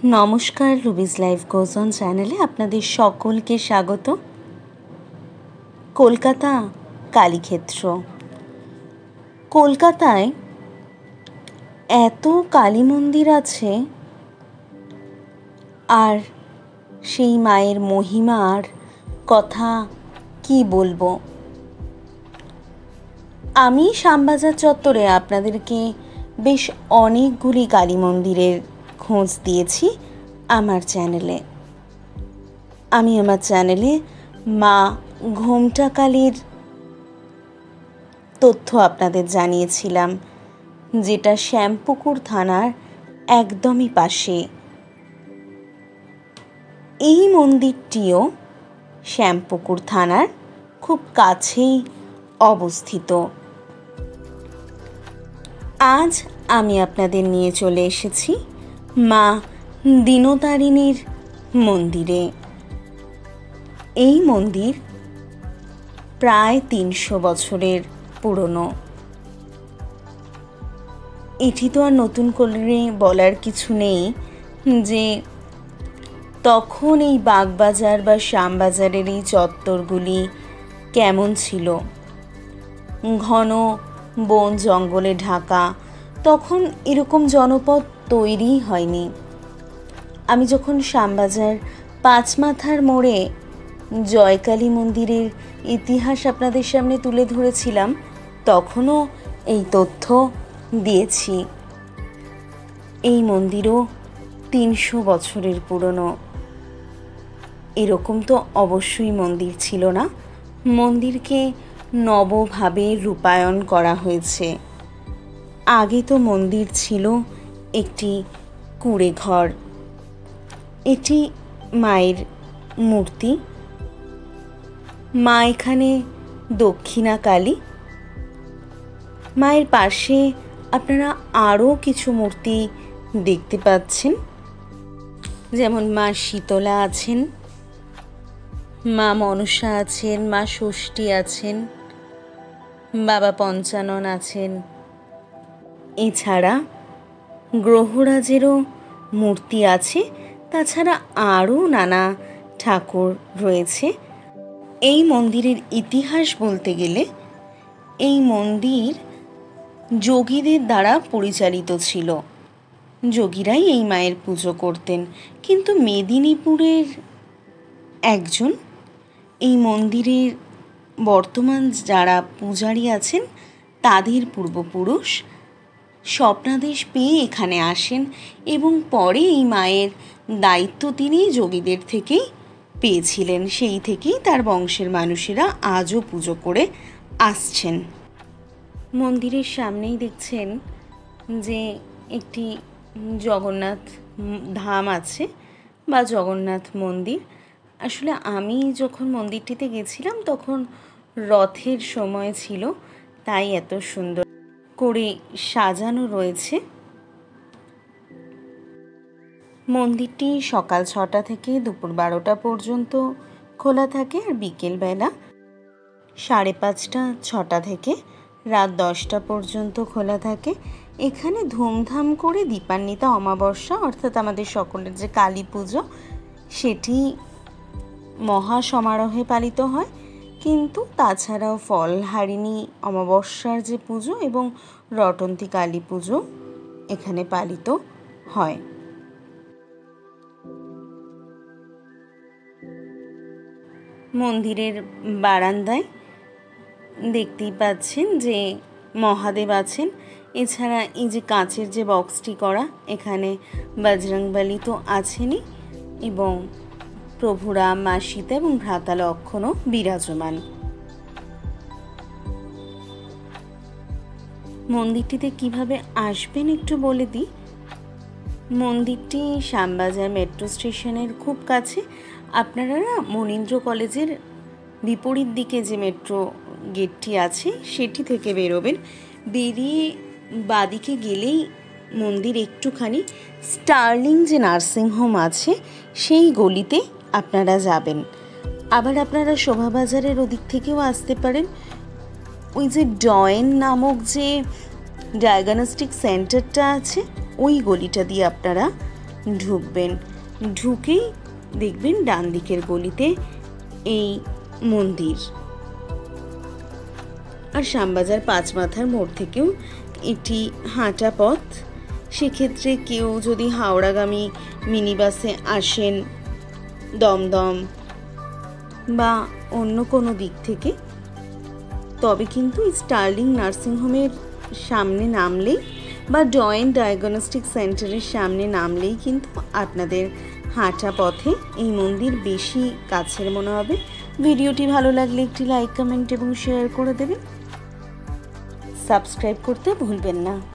নমস্কার, Ruby's life goes on চ্যানেলে আপনাদের সকলকে স্বাগত। কলকাতা কালীক্ষেত্র। কলকাতায় এত কালী মন্দির আছে, আর সেই মায়ের মহিমার কথা কি বলবো। আমি শ্যামবাজার চত্বরে আপনাদেরকে বেশ অনেকগুলি কালী মন্দিরের খোঁজ দিয়েছি আমার চ্যানেলে। আমি আমার চ্যানেলে মা ঘোমটা কালীর তথ্য আপনাদের জানিয়েছিলাম, যেটা শ্যামপুকুর থানার একদমই পাশে। এই মন্দিরটিও শ্যামপুকুর থানার খুব কাছেই অবস্থিত। আজ আমি আপনাদের নিয়ে চলে এসেছি মা দীনতারিণীর মন্দিরে। এই মন্দির প্রায় ৩০০ বছরের পুরনো। এটি তো আর নতুন করে বলার কিছু নেই যে তখন এই বাগবাজার বা শ্যামবাজারের এই চত্বরগুলি কেমন ছিল। ঘন বন জঙ্গলে ঢাকা, তখন এরকম জনপদ তৈরিই হয়নি। আমি যখন শ্যামবাজার পাঁচমাথার মোড়ে জয়কালী মন্দিরের ইতিহাস আপনাদের সামনে তুলে ধরেছিলাম, তখনও এই তথ্য দিয়েছি। এই মন্দিরও ৩০০ বছরের পুরনো। এরকম তো অবশ্যই মন্দির ছিল না, মন্দিরকে নবভাবে রূপায়ণ করা হয়েছে। আগে তো মন্দির ছিল একটি কুঁড়ে ঘর। এটি মায়ের মূর্তি। মা এখানে দক্ষিণা কালী। মায়ের পাশে আপনারা আরও কিছু মূর্তি দেখতে পাচ্ছেন, যেমন মা শীতলা আছেন, মা মনসা আছেন, মা ষষ্ঠী আছেন, বাবা পঞ্চানন আছেন। এছাড়া গ্রহরাজেরও মূর্তি আছে। তাছাড়া আরও নানা ঠাকুর রয়েছে। এই মন্দিরের ইতিহাস বলতে গেলে, এই মন্দির যোগীদের দ্বারা পরিচালিত ছিল। যোগীরাই এই মায়ের পুজো করতেন। কিন্তু মেদিনীপুরের একজন এই মন্দিরের বর্তমান যারা পূজারী আছেন, তাদের পূর্বপুরুষ স্বপ্নাদেশ পেয়ে এখানে আসেন এবং পরে এই মায়ের দায়িত্ব তিনি যোগীদের থেকেই পেয়েছিলেন। সেই থেকেই তার বংশের মানুষেরা আজও পুজো করে আসছেন। মন্দিরের সামনেই দেখছেন যে একটি জগন্নাথ ধাম আছে বা জগন্নাথ মন্দির। আসলে আমি যখন মন্দিরটিতে গেছিলাম তখন রথের সময় ছিল, তাই এত সুন্দর করে সাজানো রয়েছে। মন্দিরটি সকাল ৬টা থেকে দুপুর ১২টা পর্যন্ত খোলা থাকে, আর বিকেলবেলা ৫:৩০ ৬টা থেকে রাত ১০টা পর্যন্ত খোলা থাকে। এখানে ধুমধাম করে দীপান্বিতা অমাবস্যা, অর্থাৎ আমাদের সকলের যে কালী পুজো, সেটি মহা সমারোহে পালিত হয়। কিন্তু তাছাড়াও ফলহারিণী অমাবস্যার যে পুজো এবং রটন্তী কালী পুজো এখানে পালিত হয়। মন্দিরের বারান্দায় দেখতেই পাচ্ছেন যে মহাদেব আছেন। এছাড়া এই যে কাঁচের যে বক্সটি করা, এখানে বজরংবলী তো আছেনই, এবং প্রভু রাম, মা সীতা এবং ভ্রাতা লক্ষ্মণও বিরাজমান। মন্দিরটিতে কিভাবে আসবেন একটু বলে দিই। মন্দিরটি শ্যামবাজার মেট্রো স্টেশনের খুব কাছে। আপনারা মনীন্দ্র কলেজের বিপরীত দিকে যে মেট্রো গেটটি আছে সেটি থেকে বেরোবেন। বেরিয়ে বাদিকে গেলেই মন্দির একটুখানি স্টার্লিং যে নার্সিংহোম আছে সেই গলিতে আপনারা যাবেন। আবার আপনারা শোভাবাজারের ওদিক থেকেও আসতে পারেন। ওই যে ডয়েন নামক যে ডায়াগনস্টিক সেন্টারটা আছে, ওই গলিটা দিয়ে আপনারা ঢুকবেন, ঢুকেই দেখবেন ডান দিকের গলিতে এই মন্দির। আর শ্যামবাজার পাঁচমাথার মোড় থেকেও এটি হাঁটা পথ। সেক্ষেত্রে কেউ যদি হাওড়াগামী মিনি বাসে আসেন দমদম বা অন্য কোনো দিক থেকে, তবে কিন্তু স্টার্লিং নার্সিংহোমের সামনে নামলেই বা জয়েন্ট ডায়াগনস্টিক সেন্টারের সামনে নামলেই কিন্তু আপনাদের হাঁটা পথে এই মন্দির বেশি কাছের মনে হবে। ভিডিওটি ভালো লাগলে একটি লাইক, কমেন্ট এবং শেয়ার করে দেবেন। সাবস্ক্রাইব করতে ভুলবেন না।